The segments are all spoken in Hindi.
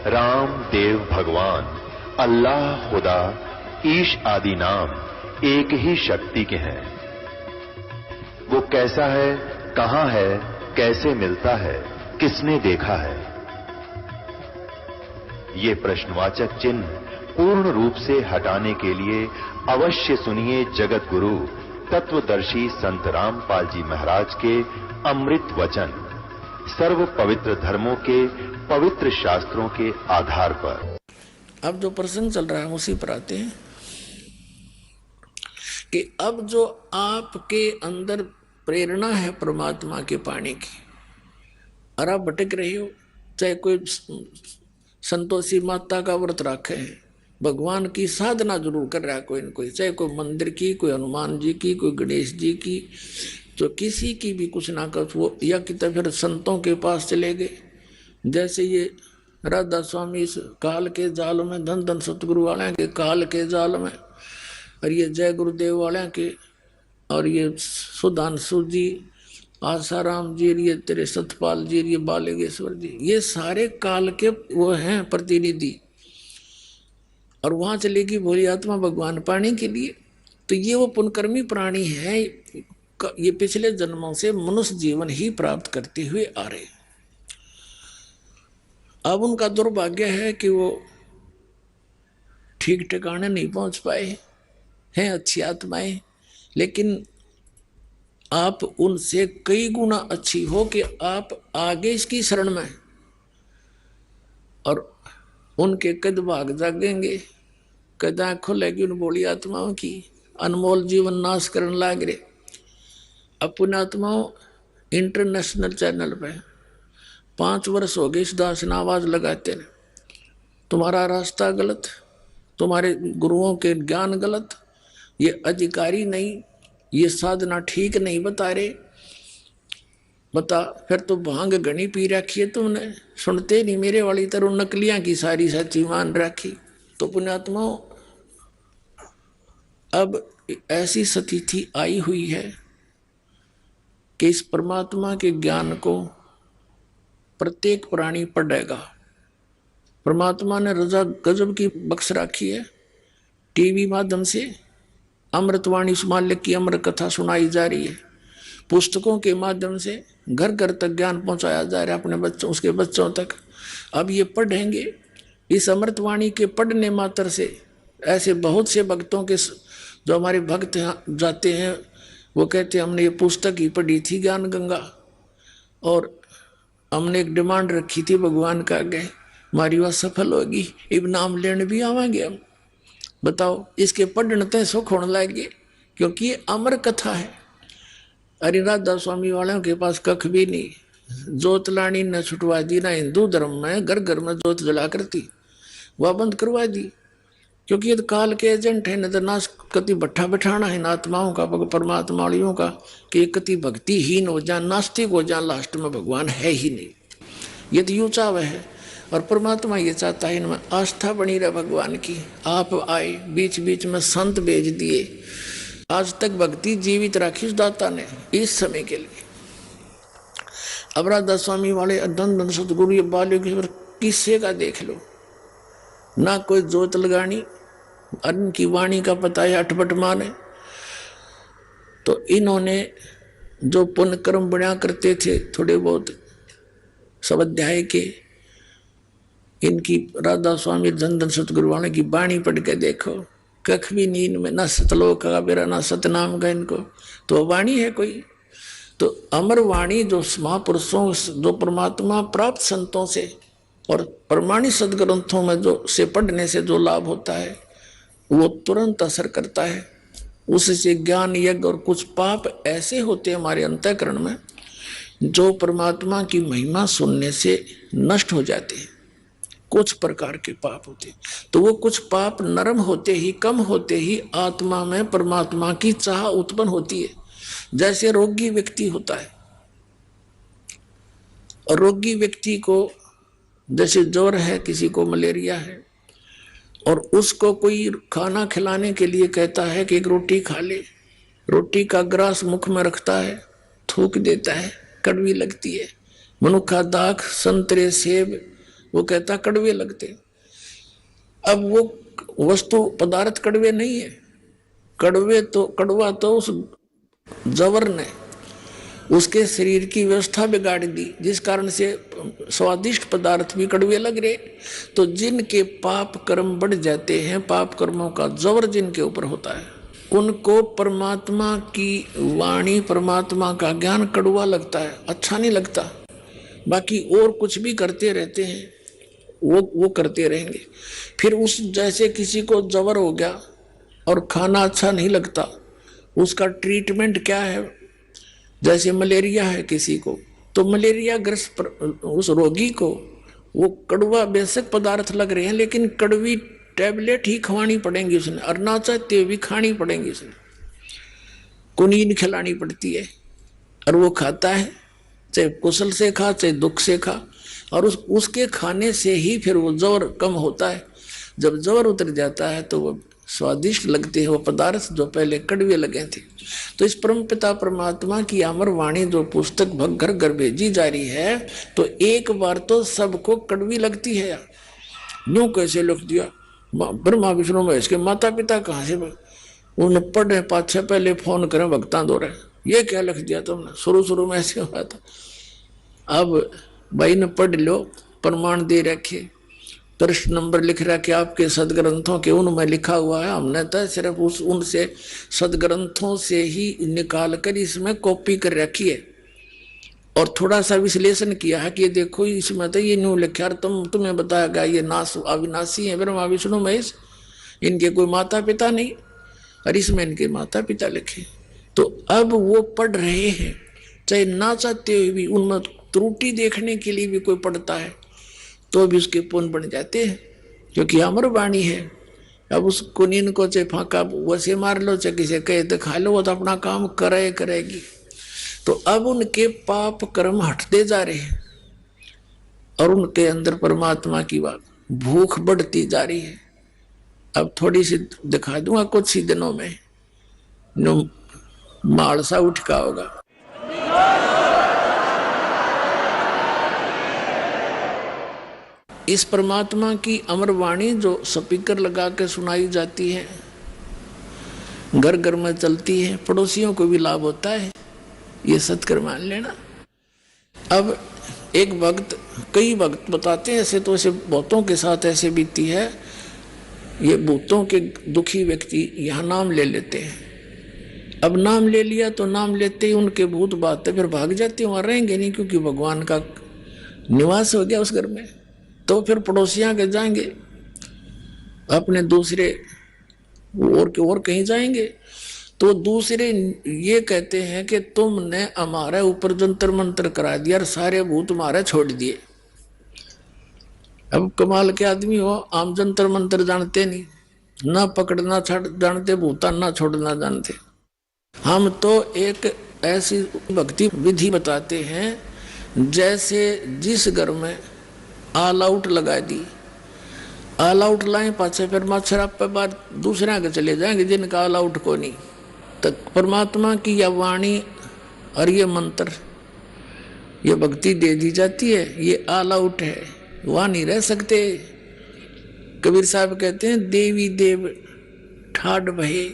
राम देव भगवान, अल्लाह खुदा, ईश आदि नाम एक ही शक्ति के हैं। वो कैसा है, कहां है, कैसे मिलता है, किसने देखा है? ये प्रश्नवाचक चिन्ह पूर्ण रूप से हटाने के लिए अवश्य सुनिए जगत गुरु तत्वदर्शी संत रामपाल जी महाराज के अमृत वचन, सर्व पवित्र धर्मों के पवित्र शास्त्रों के आधार पर। अब जो प्रसंग चल रहा है उसी पर आते हैं कि अब जो आपके अंदर प्रेरणा है परमात्मा के पाने की, और आप भटक रहे हो, चाहे कोई संतोषी माता का व्रत रखे है, भगवान की साधना जरूर कर रहा है कोई न कोई, चाहे कोई मंदिर की, कोई हनुमान जी की, कोई गणेश जी की, तो किसी की भी कुछ ना कर वो, या कि तो फिर संतों के पास चले गए। जैसे ये राधा स्वामी इस काल के जाल में, धन धन सतगुरु वाले के काल के जाल में, और ये जय गुरुदेव वाले के, और ये सुधांशु जी, आसाराम जी, ये तेरे सतपाल जी, ये बालेश्वर जी, ये सारे काल के वो हैं प्रतिनिधि। और वहां चलेगी भोली आत्मा भगवान पाने के लिए। तो ये वो पुण्यकर्मी प्राणी है, ये पिछले जन्मों से मनुष्य जीवन ही प्राप्त करते हुए आ रहे। अब उनका दुर्भाग्य है कि वो ठीक ठिकाने नहीं पहुंच पाए हैं, अच्छी आत्माएं, लेकिन आप उनसे कई गुना अच्छी हो कि आप आगे इसकी शरण में और उनके कद भाग जागेंगे, कदा खुलेगी उन बोली आत्माओं की, अनमोल जीवन नाश करने लाग रहे। अपने आत्माओं इंटरनेशनल चैनल पे 5 वर्ष हो गए इस दास ने आवाज लगाते ने, तुम्हारा रास्ता गलत, तुम्हारे गुरुओं के ज्ञान गलत, ये अधिकारी नहीं, ये साधना ठीक नहीं बता रहे। बता फिर तो भांग घनी पी रखी है तुमने, सुनते नहीं मेरे वाली तरह, नकलियां की सारी सच्ची मान रखी। तो पुण्यात्माओं अब ऐसी स्थिति आई हुई है कि इस परमात्मा के ज्ञान को प्रत्येक प्राणी पढ़ेगा। परमात्मा ने रजा गजब की बख्श रखी है, टीवी माध्यम से अमृतवाणी मालिक की अमर कथा सुनाई जा रही है, पुस्तकों के माध्यम से घर घर तक ज्ञान पहुंचाया जा रहा है अपने बच्चों, उसके बच्चों तक। अब ये पढ़ेंगे, इस अमृतवाणी के पढ़ने मात्र से ऐसे बहुत से भक्तों के, जो हमारे भक्त जाते हैं वो कहते हैं हमने ये पुस्तक ही पढ़ी थी ज्ञान गंगा, और हमने एक डिमांड रखी थी भगवान का आगे, हमारी वह सफल होगी, अब नाम लेने भी आवांगे हम। बताओ इसके पढ़ने तय सुख होने लगे, क्योंकि ये अमर कथा है। अरे राधा स्वामी वालों के पास कख भी नहीं, जोत लानी न छुटवा दी, ना हिंदू धर्म में घर घर में जोत जला करती, वह बंद करवा दी, क्योंकि ये काल के एजेंट है। न तो नाश कति भट्ठा बैठाना है आत्माओं का, परमात्मा वालियों का, कि कति भक्तिहीन हो जाए, नास्तिक हो जाए, लास्ट में भगवान है ही नहीं। ये तो यूं चाव है, और परमात्मा ये चाहता है इनमें आस्था बनी रहे भगवान की। आप आए, बीच बीच में संत भेज दिए, आज तक भक्ति जीवित राखी उस दाता ने इस समय के लिए। अब राधा स्वामी वाले धन धन सतगुरु ये बालेश्वर किस्से का देख लो, ना कोई जोत लगानी, अन्न की वाणी का पता है अटपट माने। तो इन्होंने जो पुण्य कर्म बना करते थे थोड़े बहुत स्वाध्याय के, इनकी राधा स्वामी धन धन सतगुरु वाले की वाणी पढ़ के देखो, कख भी नींद में, ना सतलोक का बेरा, ना सतनाम का इनको, तो वाणी है कोई। तो अमर वाणी जो महापुरुषों, जो परमात्मा प्राप्त संतों से और प्रमाणित सदग्रंथों में जो से पढ़ने से जो लाभ होता है वो तुरंत असर करता है। उससे ज्ञान यज्ञ और कुछ पाप ऐसे होते हैं हमारे अंतःकरण में जो परमात्मा की महिमा सुनने से नष्ट हो जाते हैं। कुछ प्रकार के पाप होते हैं, तो वो कुछ पाप नरम होते ही, कम होते ही आत्मा में परमात्मा की चाह उत्पन्न होती है। जैसे रोगी व्यक्ति होता है, और रोगी व्यक्ति को जैसे ज्वर है, किसी को मलेरिया है, और उसको कोई खाना खिलाने के लिए कहता है कि एक रोटी खा ले, रोटी का ग्रास मुख में रखता है, थूक देता है, कड़वी लगती है। मनुखा दाख, संतरे, सेब वो कहता कड़वे लगते। अब वो वस्तु पदार्थ कड़वे नहीं है, कड़वा तो उस जवर ने उसके शरीर की व्यवस्था बिगाड़ दी, जिस कारण से स्वादिष्ट पदार्थ भी कड़वे लग रहे। तो जिनके पाप कर्म बढ़ जाते हैं, पाप कर्मों का जवर जिनके ऊपर होता है, उनको परमात्मा की वाणी, परमात्मा का ज्ञान कड़वा लगता है, अच्छा नहीं लगता। बाकी और कुछ भी करते रहते हैं, वो करते रहेंगे। फिर उस जैसे किसी को जवर हो गया और खाना अच्छा नहीं लगता, उसका ट्रीटमेंट क्या है? जैसे मलेरिया है किसी को, तो मलेरिया ग्रस्त उस रोगी को वो कड़वा बेशक पदार्थ लग रहे हैं, लेकिन कड़वी टैबलेट ही खवानी पड़ेंगी उसने, और ना चाहते भी खानी पड़ेंगी उसने, कुनीन खिलानी पड़ती है। और वो खाता है, चाहे कुशल से खा चाहे दुख से खा, और उसके खाने से ही फिर वो जवर कम होता है। जब जवर उतर जाता है तो वो स्वादिष्ट लगते हैं वो पदार्थ जो पहले कड़वे लगे थे। तो इस परमपिता परमात्मा की अमर वाणी जो पुस्तक घर घर भेजी जा रही है, तो एक बार तो सबको कड़वी लगती है यार, यूं कैसे लिख दिया? ब्रह्मा विष्णु महेश के माता पिता कहाँ से उन पढ़े पाछे पहले फोन करें भक्ता दो रहे, ये क्या लिख दिया तुमने? शुरू में ऐसे हुआ था। अब भाई ने पढ़ लो, प्रमाण दे रखे, दर्श नंबर लिख रहा कि आपके सदग्रंथों के उनमें लिखा हुआ है। हमने तो सिर्फ उनसे सदग्रंथों से ही निकाल कर इसमें कॉपी कर रखी है और थोड़ा सा विश्लेषण किया है कि ये देखो इसमें तो ये न्यू लिखा, तुम्हें बताया गया ये नाश अविनाशी है ब्रह्मा विष्णु महेश, इनके कोई माता पिता नहीं, और इसमें इनके माता पिता लिखे। तो अब वो पढ़ रहे हैं, चाहे ना चाहते हुए भी, उनमें त्रुटि देखने के लिए भी कोई पढ़ता है तो भी उसके पुण्य बन जाते हैं, क्योंकि अमर वाणी है। अब उस कुनीन को चाहे फाका वैसे मार लो, चाहे किसे कहे तो खा लो, वो तो अपना काम करेगी। तो अब उनके पाप कर्म हटते जा रहे हैं और उनके अंदर परमात्मा की बात भूख बढ़ती जा रही है। अब थोड़ी सी दिखा दूंगा कुछ ही दिनों में, मालसा उठका होगा। इस परमात्मा की अमर वाणी जो स्पीकर लगा के सुनाई जाती है, घर घर में चलती है, पड़ोसियों को भी लाभ होता है, ये सत्कर मान लेना। अब एक भक्त, कई भक्त बताते हैं ऐसे, तो ऐसे बहुतों के साथ ऐसे बीती है। ये भूतों के दुखी व्यक्ति यहाँ नाम ले लेते हैं। अब नाम ले लिया तो नाम लेते ही उनके भूत बातें फिर भाग जाती, वहां रहेंगे नहीं, क्योंकि भगवान का निवास हो गया उस घर में। तो फिर पड़ोसियां के जाएंगे, अपने दूसरे और कहीं जाएंगे, तो दूसरे ये कहते हैं कि तुमने हमारे ऊपर जंतर मंत्र करा दिया और सारे भूत हमारे छोड़ दिए। अब कमाल के आदमी हो, आम जंतर मंत्र जानते नहीं, ना पकड़ना जानते, भूता ना छोड़ना जानते। हम तो एक ऐसी भक्ति विधि बताते हैं, जैसे जिस घर में ऑल आउट लगा दी, ऑल आउट लाए पाछे फिर मच्छर आप पे बार दूसरे के चले जाएंगे जिनका ऑल आउट को नहीं। तो परमात्मा की यह वाणी और ये मंत्र, ये भक्ति दे दी जाती है, ये ऑल आउट है, वहां नहीं रह सकते। कबीर साहब कहते हैं देवी देव ठाड भये,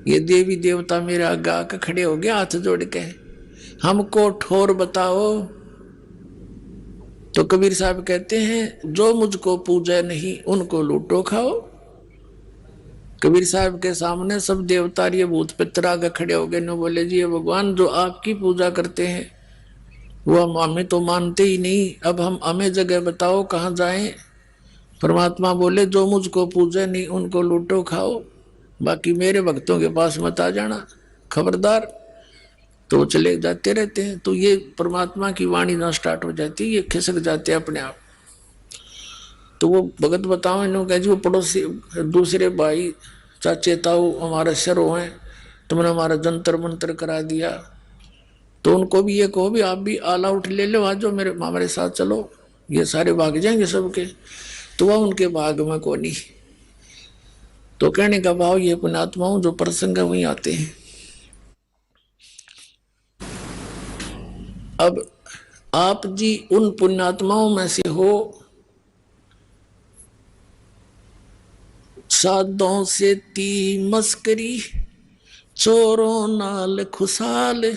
ये देवी देवता मेरे आगे आके खड़े हो गए हाथ जोड़ के, हमको ठोर बताओ। तो कबीर साहब कहते हैं जो मुझको पूजा नहीं उनको लूटो खाओ। कबीर साहब के सामने सब देवता ये भूत पितर आगे खड़े हो गए, न बोले जी ये भगवान जो आपकी पूजा करते हैं वो हमें तो मानते ही नहीं, अब हम हमें जगह बताओ कहाँ जाएं। परमात्मा बोले जो मुझको पूजा नहीं उनको लूटो खाओ, बाकी मेरे भक्तों के पास मत आ जाना, खबरदार। तो चले जाते रहते हैं। तो ये परमात्मा की वाणी ना स्टार्ट हो जाती, ये खिसक जाते हैं अपने आप। तो वो भगत बताओ इन्होंने कहा जी वो पड़ोसी दूसरे भाई चाचे ताऊ हमारे शरो हैं, तुमने हमारा जंतर मंत्र करा दिया, तो उनको भी ये कहो भी आप भी ऑल आउट ले लो, आज जो मेरे हमारे साथ चलो, ये सारे भाग जाएंगे सबके। तो वह उनके भाग में को नहीं। तो कहने का भाव ये पुण्यात्माओं जो प्रसंग है वहीं आते हैं। अब आप जी उन पुण्यात्माओं में से हो साधों से ती मस्करी, चोरों नाल खुशाल,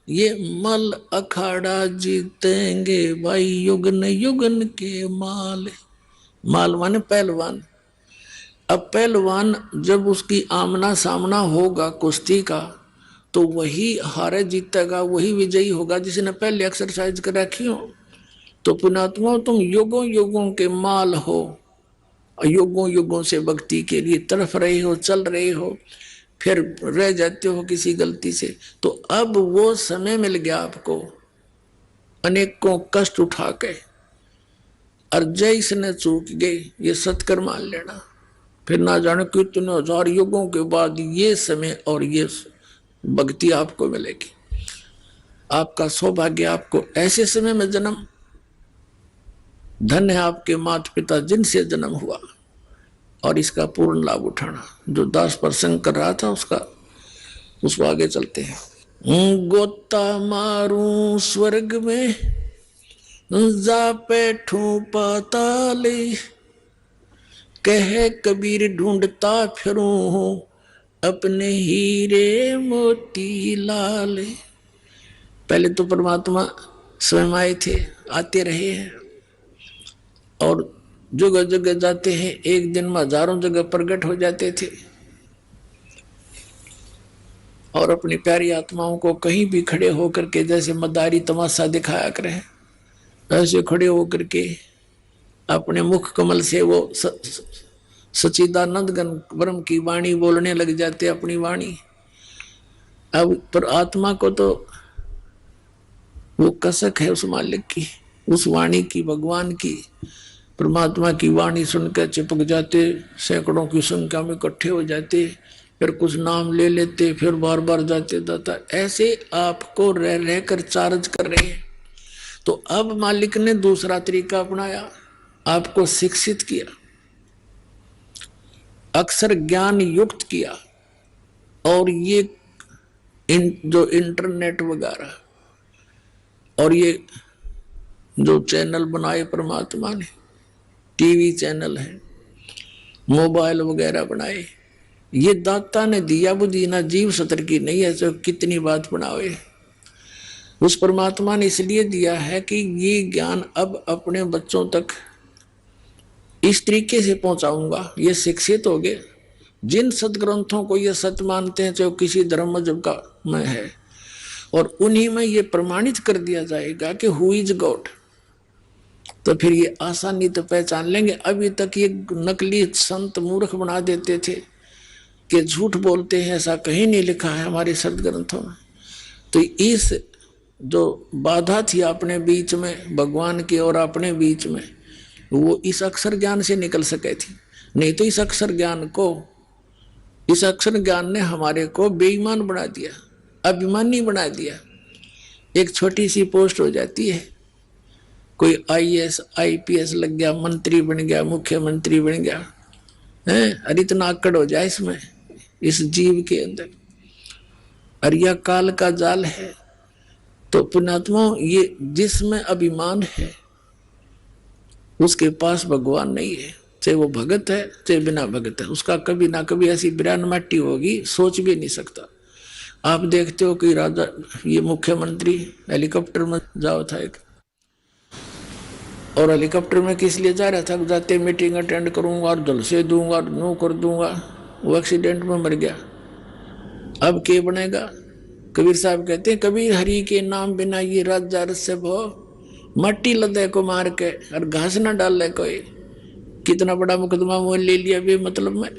ये मल अखाड़ा जीतेंगे भाई युगन युगन के माल। माल माने पहलवान। अब पहलवान जब उसकी आमना सामना होगा कुश्ती का, तो वही हारे जीतेगा, वही विजयी होगा जिसने पहले एक्सरसाइज कर रखी हो। तो पुण्यात्मा तुम युगों युगों के माल हो, युगों युगों से भक्ति के लिए तड़फ रहे हो, चल रहे हो, फिर रह जाते हो किसी गलती से। तो अब वो समय मिल गया आपको, अनेकों कष्ट उठा के, और जय इसने चूक गए ये सत्कर मान लेना। फिर ना जाने कितने हजार युगों के बाद ये समय और ये भक्ति आपको मिलेगी। आपका सौभाग्य, आपको ऐसे समय में जन्म, धन है आपके माता पिता जिनसे जन्म हुआ, और इसका पूर्ण लाभ उठाना। जो दास प्रसंग कर रहा था उसको आगे चलते हैं। गोता मारू स्वर्ग में, जा बैठूं पाताल, कहे कबीर ढूंढता फिरूं हूं अपने हीरे मोती लाल। पहले तो परमात्मा स्वयं आए थे, आते रहे हैं, और जगह जगह जाते हैं, एक दिन में हजारों जगह प्रकट हो जाते थे, और अपनी प्यारी आत्माओं को कहीं भी खड़े होकर के जैसे मदारी तमाशा दिखाया करें, ऐसे खड़े होकर के अपने मुख कमल से वो सच्चिदानंद घन ब्रह्म की वाणी बोलने लग जाते, अपनी वाणी। अब पर आत्मा को तो वो कसक है उस मालिक की, उस वाणी की, भगवान की, परमात्मा की वाणी सुनकर चिपक जाते, सैकड़ों की संख्या में इकट्ठे हो जाते, फिर कुछ नाम ले लेते, फिर बार बार जाते दाता। ऐसे आपको रह रहकर चार्ज कर रहे हैं। तो अब मालिक ने दूसरा तरीका अपनाया, आपको शिक्षित किया, अक्षर ज्ञान युक्त किया, और ये जो इंटरनेट वगैरह और ये जो चैनल बनाए परमात्मा ने, टीवी चैनल है, मोबाइल वगैरह बनाए, ये दाता ने दिया बुद्धि, ना जीव सतर की नहीं है। तो कितनी बात बनावे, उस परमात्मा ने इसलिए दिया है कि ये ज्ञान अब अपने बच्चों तक इस तरीके से पहुंचाऊंगा, ये शिक्षित हो गए। जिन सदग्रंथों को ये सत्य मानते हैं, चाहे किसी धर्म मजहब का में है, और उन्हीं में ये प्रमाणित कर दिया जाएगा कि हु इज गॉड, तो फिर ये आसानी तो पहचान लेंगे। अभी तक ये नकली संत मूर्ख बना देते थे कि झूठ बोलते हैं, ऐसा कहीं नहीं लिखा है हमारे सदग्रंथों में। तो इस जो बाधा थी अपने बीच में, भगवान की और अपने बीच में, वो इस अक्षर ज्ञान से निकल सके थी। नहीं तो इस अक्षर ज्ञान ने हमारे को बेईमान बना दिया, अभिमानी बना दिया। एक छोटी सी पोस्ट हो जाती है, कोई IAS IPS लग गया, मंत्री बन गया, मुख्यमंत्री बन गया है, अरे इतना आकड़ हो जाए इसमें, इस जीव के अंदर। और यह काल का जाल है। तो पुण्यात्मा, ये जिसमें अभिमान है उसके पास भगवान नहीं है, चाहे वो भगत है चाहे बिना भगत है, उसका कभी ना कभी ऐसी बिरान मट्टी होगी, सोच भी नहीं सकता। आप देखते हो कि राजा, ये मुख्यमंत्री हेलीकॉप्टर में जाओ था एक, और हेलीकॉप्टर में किस लिए जा रहा था, जाते मीटिंग अटेंड करूंगा और जलसे दूंगा, नो कर दूंगा, वो एक्सीडेंट में मर गया। अब क्या बनेगा? कबीर साहब कहते हैं, कबीर हरि के नाम बिना ये राजा रस भो, मट्टी लदे को मार के और घास ना डाल ले कोई। कितना बड़ा मुकदमा मोल ले लिया भी मतलब में।